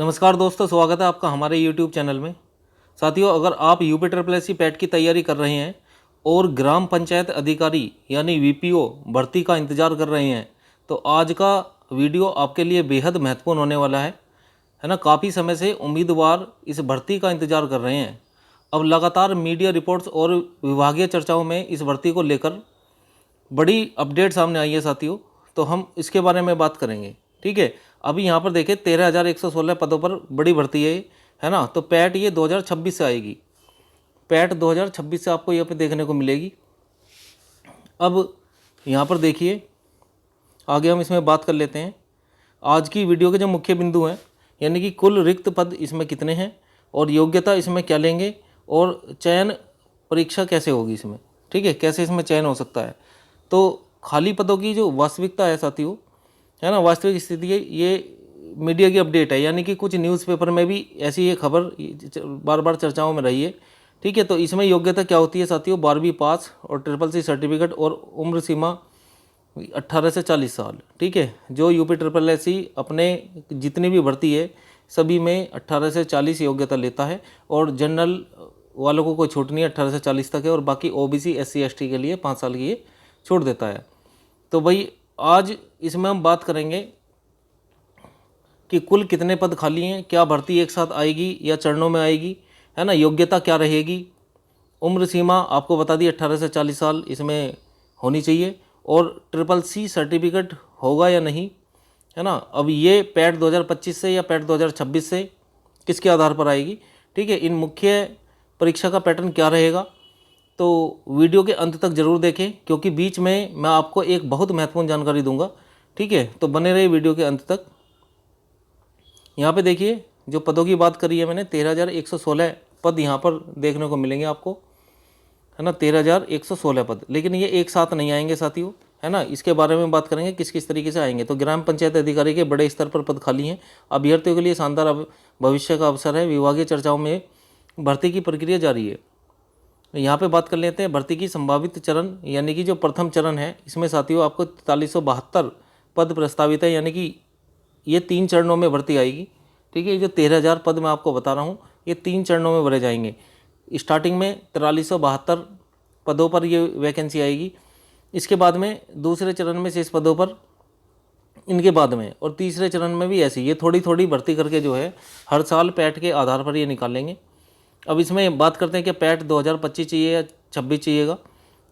नमस्कार दोस्तों, स्वागत है आपका हमारे YouTube चैनल में। साथियों, अगर आप UP triple S C PET की तैयारी कर रहे हैं और ग्राम पंचायत अधिकारी यानी वीपीओ भर्ती का इंतज़ार कर रहे हैं तो आज का वीडियो आपके लिए बेहद महत्वपूर्ण होने वाला है ना। काफ़ी समय से उम्मीदवार इस भर्ती का इंतज़ार कर रहे हैं। अब लगातार मीडिया रिपोर्ट्स और विभागीय चर्चाओं में इस भर्ती को लेकर बड़ी अपडेट सामने आई है साथियों, तो हम इसके बारे में बात करेंगे। ठीक है, अभी यहाँ पर देखें 13,116 पदों पर बड़ी भर्ती है ना। तो पैट ये 2026 से आएगी, पैट 2026 से आपको यहाँ पे देखने को मिलेगी। अब यहाँ पर देखिए, आगे हम इसमें बात कर लेते हैं। आज की वीडियो के जो मुख्य बिंदु हैं, यानी कि कुल रिक्त पद इसमें कितने हैं और योग्यता इसमें क्या लेंगे और चयन परीक्षा कैसे होगी इसमें। ठीक है, कैसे इसमें चयन हो सकता है। तो खाली पदों की जो वास्तविकता है साथियों, है ना, वास्तविक स्थिति है, ये मीडिया की अपडेट है। यानी कि कुछ न्यूज़पेपर में भी ऐसी ये खबर बार बार चर्चाओं में रही है। ठीक है, तो इसमें योग्यता क्या होती है साथियों, 12वीं पास और ट्रिपल सी सर्टिफिकेट और उम्र सीमा 18 से 40 साल। ठीक है, जो यूपी ट्रिपल एस सी अपने जितनी भी भर्ती है सभी में 18 से 40 योग्यता लेता है और जनरल वालों को कोई छूट नहीं है, 18 से 40 तक है। और बाकी ओबीसी एससी एसटी के लिए 5 साल की ये छूट देता है। तो भाई आज इसमें हम बात करेंगे कि कुल कितने पद खाली हैं, क्या भर्ती एक साथ आएगी या चरणों में आएगी, है ना, योग्यता क्या रहेगी, उम्र सीमा आपको बता दी 18 से 40 साल इसमें होनी चाहिए, और ट्रिपल सी सर्टिफिकेट होगा या नहीं, है ना। अब ये पैट 2025 से या पैट 2026 से किसके आधार पर आएगी। ठीक है, इन मुख्य परीक्षा का पैटर्न क्या रहेगा, तो वीडियो के अंत तक जरूर देखें, क्योंकि बीच में मैं आपको एक बहुत महत्वपूर्ण जानकारी दूंगा। ठीक है, तो बने रहिए वीडियो के अंत तक। यहाँ पे देखिए, जो पदों की बात करी है मैंने, 13,116 पद यहाँ पर देखने को मिलेंगे आपको, है ना, 13,116 पद। लेकिन ये एक साथ नहीं आएंगे साथियों, है ना। इसके बारे में बात करेंगे किस किस तरीके से आएंगे। तो ग्राम पंचायत अधिकारी के बड़े स्तर पर पद खाली हैं, अभ्यर्थियों के लिए शानदार भविष्य का अवसर है। विभागीय चर्चाओं में भर्ती की प्रक्रिया जारी है। यहाँ पे बात कर लेते हैं भर्ती की संभावित चरण, यानी कि जो प्रथम चरण है इसमें साथियों आपको 4372 पद प्रस्तावित है, यानी कि ये 3 चरणों में भर्ती आएगी। ठीक है, ये जो 13,000 पद मैं आपको बता रहा हूँ ये 3 चरणों में भरे जाएंगे। स्टार्टिंग में 4372 पदों पर ये वैकेंसी आएगी, इसके बाद में दूसरे चरण में शेष पदों पर इनके बाद में, और तीसरे चरण में भी ऐसी ये थोड़ी थोड़ी भर्ती करके जो है हर साल पैट के आधार पर ये निकालेंगे। अब इसमें बात करते हैं कि पैट 2025 चाहिए या 26 चाहिएगा।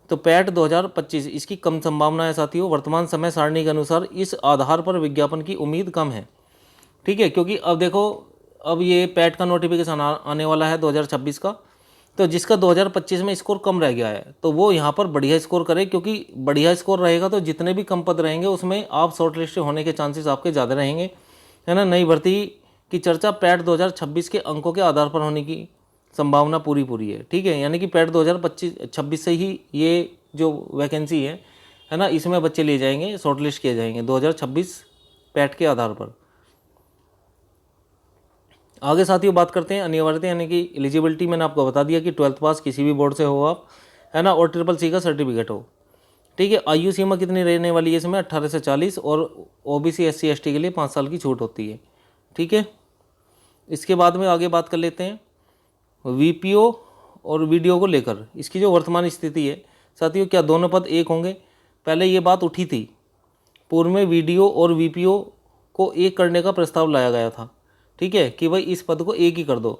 तो पैट 2025 इसकी कम संभावना है साथियों। वर्तमान समय सारणी के अनुसार इस आधार पर विज्ञापन की उम्मीद कम है। ठीक है, क्योंकि अब देखो, अब ये पैट का नोटिफिकेशन आने वाला है 2026 का, तो जिसका 2025 में स्कोर कम रह गया है तो वो यहाँ पर बढ़िया स्कोर करे, क्योंकि बढ़िया स्कोर रहेगा तो जितने भी कम पद रहेंगे उसमें आप शॉर्ट लिस्ट होने के चांसेस आपके ज़्यादा रहेंगे, है ना। नई भर्ती की चर्चा पैट 2026 के अंकों के आधार पर होने की संभावना पूरी है। ठीक है, यानी कि पैट 2026 से ही ये जो वैकेंसी है ना, इसमें बच्चे लिए जाएंगे, शॉर्ट लिस्ट किए जाएंगे 2026 पैट के आधार पर। आगे साथियों बात करते हैं अनिवार्यता, यानी कि एलिजिबिलिटी। मैंने आपको बता दिया कि 12th पास किसी भी बोर्ड से हो आप, है ना, और ट्रिपल सी का सर्टिफिकेट हो। ठीक है, आयु सीमा कितनी रहने वाली है इसमें, 18 से 40, और ओबीसी एससी एसटी के लिए 5 साल की छूट होती है। ठीक है, इसके बाद में आगे बात कर लेते हैं वीपीओ और वीडियो को लेकर इसकी जो वर्तमान स्थिति है साथियों। क्या दोनों पद एक होंगे, पहले ये बात उठी थी, पूर्व में वीडियो और वीपीओ को एक करने का प्रस्ताव लाया गया था। ठीक है, कि भाई इस पद को एक ही कर दो,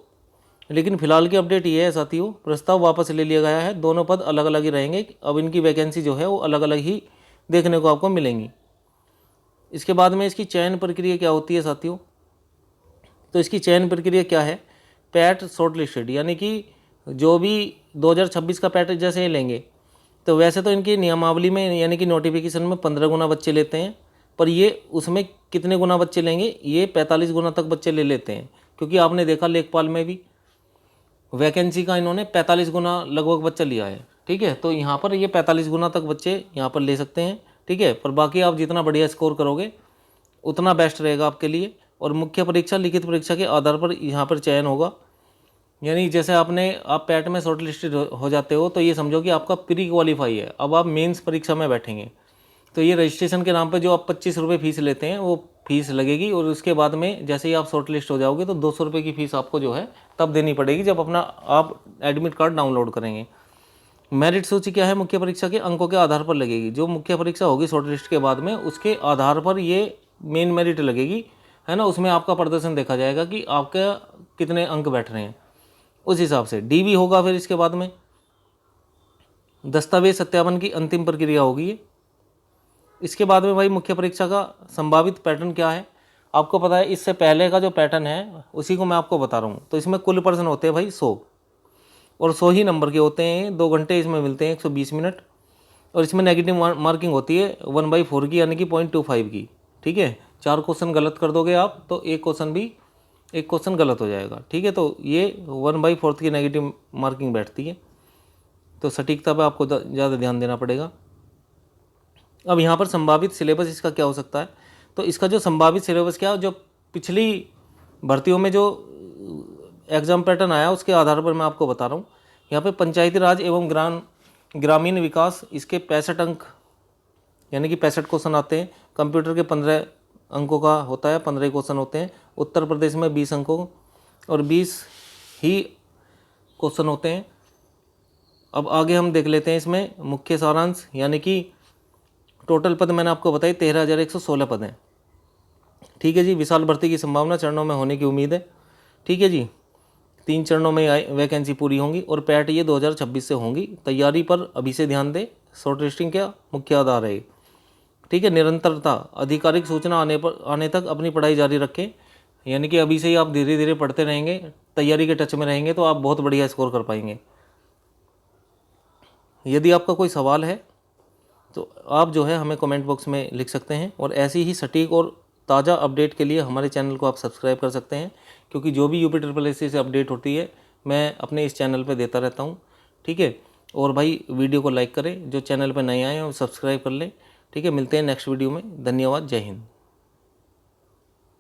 लेकिन फिलहाल की अपडेट ये है साथियों, प्रस्ताव वापस ले लिया गया है, दोनों पद अलग अलग ही रहेंगे। अब इनकी वैकेंसी जो है वो अलग अलग ही देखने को आपको मिलेंगी। इसके बाद में इसकी चयन प्रक्रिया क्या होती है साथियों, तो इसकी चयन प्रक्रिया क्या है, पैट शॉर्ट लिस्टेड, यानी कि जो भी 2026 का पैट जैसे लेंगे तो वैसे तो इनकी नियमावली में यानी कि नोटिफिकेशन में 15 गुना बच्चे लेते हैं, पर ये उसमें कितने गुना बच्चे लेंगे, ये 45 गुना तक बच्चे ले लेते हैं। क्योंकि आपने देखा लेखपाल में भी वैकेंसी का इन्होंने 45 गुना लगभग बच्चा लिया है। ठीक है, तो यहाँ पर ये 45 गुना तक बच्चे यहाँ पर ले सकते हैं। ठीक है, पर बाकी आप जितना बढ़िया स्कोर करोगे उतना बेस्ट रहेगा आपके लिए। और मुख्य परीक्षा लिखित परीक्षा के आधार पर यहाँ पर चयन होगा, यानी जैसे आप पैट में शॉर्ट लिस्टेड हो जाते हो तो ये समझो कि आपका प्री क्वालिफाई है, अब आप मेंस परीक्षा में बैठेंगे। तो ये रजिस्ट्रेशन के नाम पे जो आप 25 रुपये फीस लेते हैं वो फीस लगेगी। और उसके बाद में जैसे ही आप शॉर्ट लिस्ट हो जाओगे तो 200 रुपये की फ़ीस आपको जो है तब देनी पड़ेगी जब अपना आप एडमिट कार्ड डाउनलोड करेंगे। मेरिट सूची क्या है? मुख्य परीक्षा के अंकों के आधार पर लगेगी। जो मुख्य परीक्षा होगी शॉर्ट लिस्ट के बाद में, उसके आधार पर ये मेन मेरिट लगेगी, है ना। उसमें आपका प्रदर्शन देखा जाएगा कि आपके कितने अंक बैठ रहे हैं, उस हिसाब से डीवी होगा। फिर इसके बाद में दस्तावेज सत्यापन की अंतिम प्रक्रिया होगी ये। इसके बाद में भाई मुख्य परीक्षा का संभावित पैटर्न क्या है आपको पता है। इससे पहले का जो पैटर्न है उसी को मैं आपको बता रहा हूँ। तो इसमें कुल प्रश्न होते हैं भाई 100, और 100 ही नंबर के होते हैं। 2 घंटे इसमें मिलते हैं, 120 मिनट। और इसमें नेगेटिव मार्किंग होती है 1/4 की, यानी कि 0.25 की। ठीक है, 4 क्वेश्चन गलत कर दोगे आप तो एक क्वेश्चन गलत हो जाएगा। ठीक है, तो ये 1/4 की नेगेटिव मार्किंग बैठती है। तो सटीकता पर आपको ज़्यादा ध्यान देना पड़ेगा। अब यहाँ पर संभावित सिलेबस इसका क्या हो सकता है? तो इसका जो संभावित सिलेबस क्या, जो पिछली भर्तियों में जो एग्ज़ाम पैटर्न आया उसके आधार पर मैं आपको बता रहा हूँ। यहाँ पे पंचायती राज एवं ग्रामीण विकास, इसके 65 अंक यानी कि 65 क्वेश्चन आते हैं। कंप्यूटर के 15 अंकों का होता है, 15 क्वेश्चन होते हैं। उत्तर प्रदेश में 20 अंकों और 20 ही क्वेश्चन होते हैं। अब आगे हम देख लेते हैं इसमें मुख्य सारांश, यानी कि टोटल पद मैंने आपको बताई 13,116 पद हैं। ठीक है जी, विशाल भर्ती की संभावना चरणों में होने की उम्मीद है। ठीक है जी, 3 चरणों में वैकेंसी पूरी होंगी और पैट ये 2026 से होंगी। तैयारी पर अभी से ध्यान दें, शॉर्ट लिस्टिंग क्या मुख्य आधार है। ठीक है, निरंतरता, आधिकारिक सूचना आने तक अपनी पढ़ाई जारी रखें। यानी कि अभी से ही आप धीरे धीरे पढ़ते रहेंगे, तैयारी के टच में रहेंगे तो आप बहुत बढ़िया स्कोर कर पाएंगे। यदि आपका कोई सवाल है तो आप जो है हमें कमेंट बॉक्स में लिख सकते हैं। और ऐसी ही सटीक और ताज़ा अपडेट के लिए हमारे चैनल को आप सब्सक्राइब कर सकते हैं, क्योंकि जो भी यूपी ट्रिपल एससी से अपडेट होती है मैं अपने इस चैनल पे देता रहता हूँ। ठीक है, और भाई वीडियो को लाइक करें, जो चैनल पे नए आए हैं वो सब्सक्राइब कर लें। ठीक है, मिलते हैं नेक्स्ट वीडियो में। धन्यवाद, जय हिंद।